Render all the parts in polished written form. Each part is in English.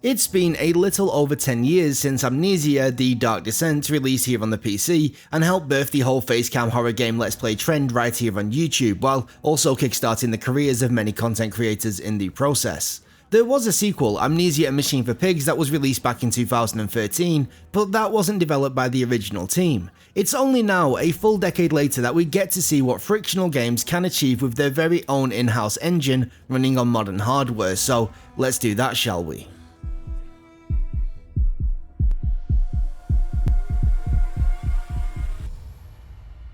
It's been a little over 10 years since Amnesia: The Dark Descent released here on the PC and helped birth the whole facecam horror game Let's Play trend right here on YouTube, while also kickstarting the careers of many content creators in the process. There was a sequel, Amnesia: A Machine for Pigs, that was released back in 2013, but that wasn't developed by the original team. It's only now, a full decade later, that we get to see what Frictional Games can achieve with their very own in-house engine running on modern hardware, so let's do that, shall we?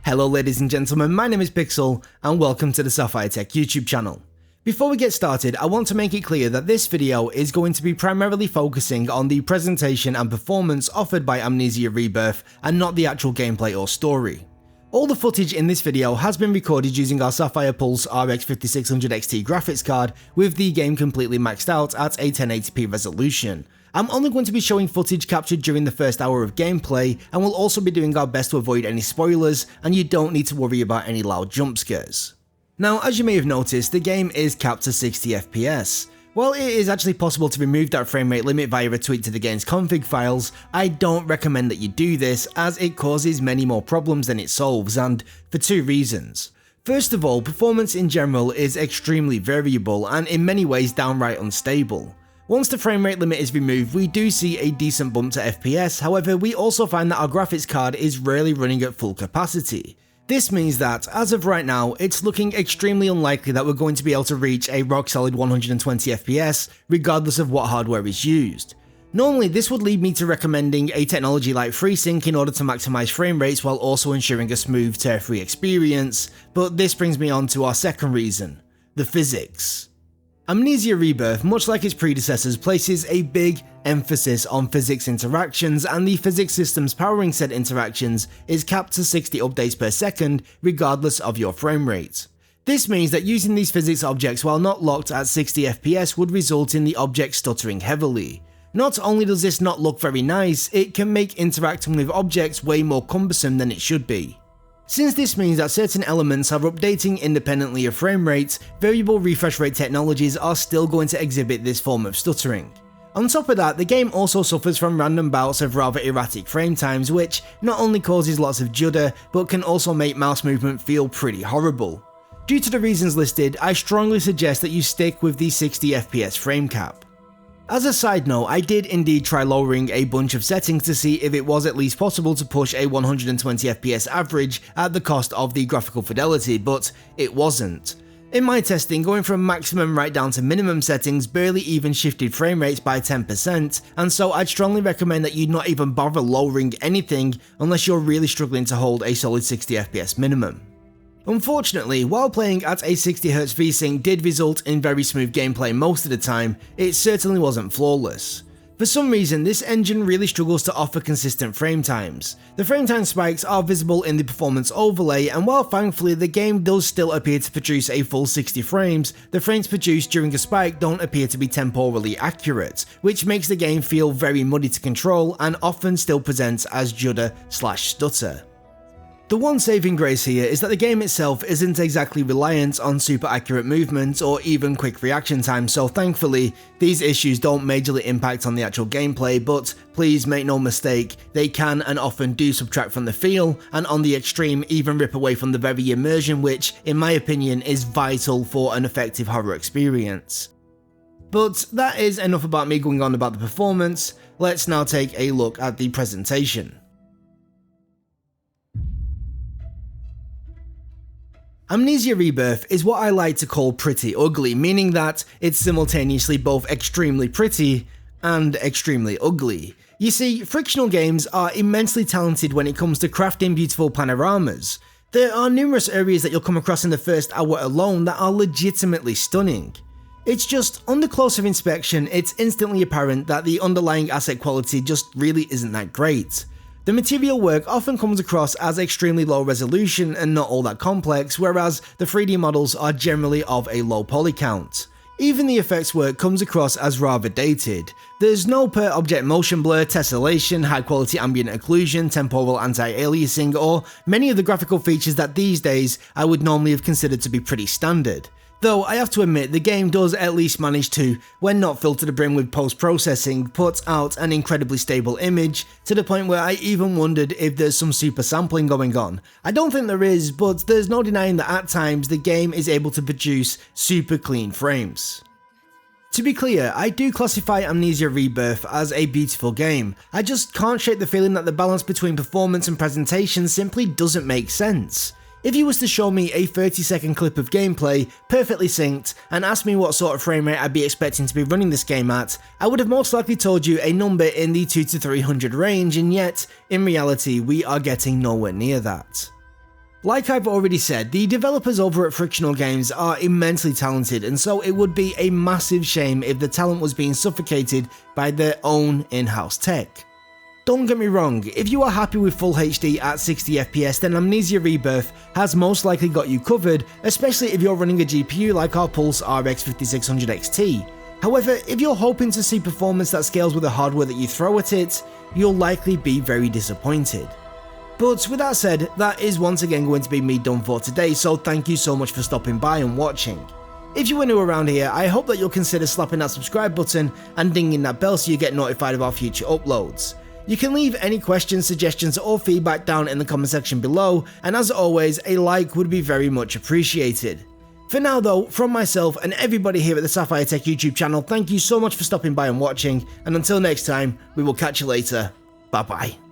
Hello ladies and gentlemen, my name is Pixel and welcome to the Sapphire Tech YouTube channel. Before we get started, I want to make it clear that this video is going to be primarily focusing on the presentation and performance offered by Amnesia Rebirth and not the actual gameplay or story. All the footage in this video has been recorded using our SAPPHIRE PULSE RX 5600 XT graphics card with the game completely maxed out at a 1080p resolution. I'm only going to be showing footage captured during the first hour of gameplay, and we'll also be doing our best to avoid any spoilers, and you don't need to worry about any loud jump scares. Now, as you may have noticed, the game is capped to 60 FPS. While it is actually possible to remove that frame rate limit via a tweak to the game's config files, I don't recommend that you do this as it causes many more problems than it solves, and for two reasons. First of all, performance in general is extremely variable and in many ways downright unstable. Once the frame rate limit is removed, we do see a decent bump to FPS, however we also find that our graphics card is rarely running at full capacity. This means that, as of right now, it's looking extremely unlikely that we're going to be able to reach a rock solid 120 FPS regardless of what hardware is used. Normally this would lead me to recommending a technology like FreeSync in order to maximize frame rates while also ensuring a smooth tear-free experience, but this brings me on to our second reason: the physics. Amnesia Rebirth, much like its predecessors, places a big emphasis on physics interactions, and the physics systems powering said interactions is capped to 60 updates per second regardless of your frame rate. This means that using these physics objects while not locked at 60 FPS would result in the object stuttering heavily. Not only does this not look very nice, it can make interacting with objects way more cumbersome than it should be. Since this means that certain elements are updating independently of frame rates, variable refresh rate technologies are still going to exhibit this form of stuttering. On top of that, the game also suffers from random bouts of rather erratic frame times, which not only causes lots of judder, but can also make mouse movement feel pretty horrible. Due to the reasons listed, I strongly suggest that you stick with the 60 FPS frame cap. As a side note, I did indeed try lowering a bunch of settings to see if it was at least possible to push a 120 FPS average at the cost of the graphical fidelity, but it wasn't. In my testing, going from maximum right down to minimum settings barely even shifted frame rates by 10%, and so I'd strongly recommend that you not even bother lowering anything unless you're really struggling to hold a solid 60 FPS minimum. Unfortunately, while playing at a 60Hz VSync did result in very smooth gameplay most of the time, it certainly wasn't flawless. For some reason, this engine really struggles to offer consistent frame times. The frame time spikes are visible in the performance overlay, and while thankfully the game does still appear to produce a full 60 frames, the frames produced during a spike don't appear to be temporally accurate, which makes the game feel very muddy to control and often still presents as judder/stutter. The one saving grace here is that the game itself isn't exactly reliant on super accurate movement or even quick reaction time, so thankfully these issues don't majorly impact on the actual gameplay, but please make no mistake, they can and often do subtract from the feel, and on the extreme even rip away from the very immersion which, in my opinion, is vital for an effective horror experience. But that is enough about me going on about the performance. Let's now take a look at the presentation. Amnesia Rebirth is what I like to call pretty ugly, meaning that it's simultaneously both extremely pretty and extremely ugly. You see, Frictional Games are immensely talented when it comes to crafting beautiful panoramas. There are numerous areas that you'll come across in the first hour alone that are legitimately stunning. It's just, under closer inspection, it's instantly apparent that the underlying asset quality just really isn't that great. The material work often comes across as extremely low resolution and not all that complex, whereas the 3D models are generally of a low poly count. Even the effects work comes across as rather dated. There's no per object motion blur, tessellation, high quality ambient occlusion, temporal anti-aliasing, or many of the graphical features that these days I would normally have considered to be pretty standard. Though I have to admit the game does at least manage to, when not filled to the brim with post-processing, put out an incredibly stable image, to the point where I even wondered if there's some super sampling going on. I don't think there is, but there's no denying that at times the game is able to produce super clean frames. To be clear, I do classify Amnesia Rebirth as a beautiful game. I just can't shake the feeling that the balance between performance and presentation simply doesn't make sense. If you was to show me a 30-second clip of gameplay, perfectly synced, and ask me what sort of frame rate I'd be expecting to be running this game at, I would have most likely told you a number in the 200 to 300 range, and yet, in reality, we are getting nowhere near that. Like I've already said, the developers over at Frictional Games are immensely talented, and so it would be a massive shame if the talent was being suffocated by their own in-house tech. Don't get me wrong, if you are happy with full HD at 60 FPS, then Amnesia Rebirth has most likely got you covered, especially if you're running a GPU like our Pulse RX 5600 XT. However, if you're hoping to see performance that scales with the hardware that you throw at it, you'll likely be very disappointed. But with that said, that is once again going to be me done for today, so thank you so much for stopping by and watching. If you are new around here, I hope that you'll consider slapping that subscribe button and dinging that bell so you get notified of our future uploads. You can leave any questions, suggestions or feedback down in the comment section below, and as always, a like would be very much appreciated. For now though, from myself and everybody here at the Sapphire Tech YouTube channel, thank you so much for stopping by and watching, and until next time, we will catch you later. Bye bye.